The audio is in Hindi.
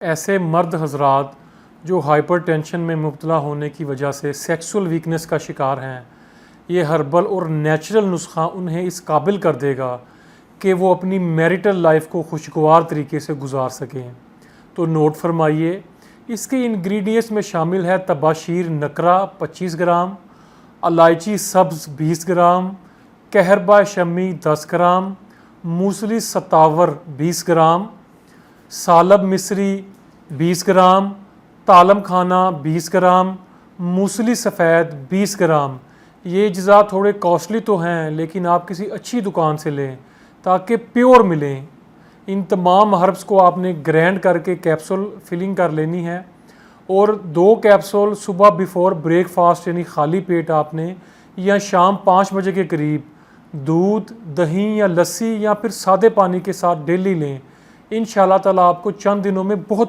ऐसे मर्द हजरात जो हाइपरटेंशन में मुब्तला होने की वजह से सेक्सुअल वीकनेस का शिकार हैं, ये हर्बल और नेचुरल नुस्खा उन्हें इस काबिल कर देगा कि वो अपनी मैरिटल लाइफ को खुशगवार तरीके से गुजार सकें। तो नोट फरमाइए, इसके इंग्रेडिएंट्स में शामिल है तबाशीर नकरा 25 ग्राम, इलायची सब्ज़ 20 ग्राम, कहरबा शमी 10 ग्राम, मूसली सतावर 20 ग्राम, सालब मिस्री 20 ग्राम, तालम खाना 20 ग्राम, मूसली सफ़ेद 20 ग्राम। ये अज्जा थोड़े कॉस्टली तो हैं, लेकिन आप किसी अच्छी दुकान से लें ताकि प्योर मिलें। इन तमाम हर्ब्स को आपने ग्राइंड करके कैप्सूल फिलिंग कर लेनी है और 2 कैप्सूल सुबह बिफोर ब्रेकफास्ट यानी खाली पेट आपने या शाम 5 बजे के करीब दूध, दही या लस्सी या फिर सादे पानी के साथ डेली लें। इंशाल्लाह ताला आपको चंद दिनों में बहुत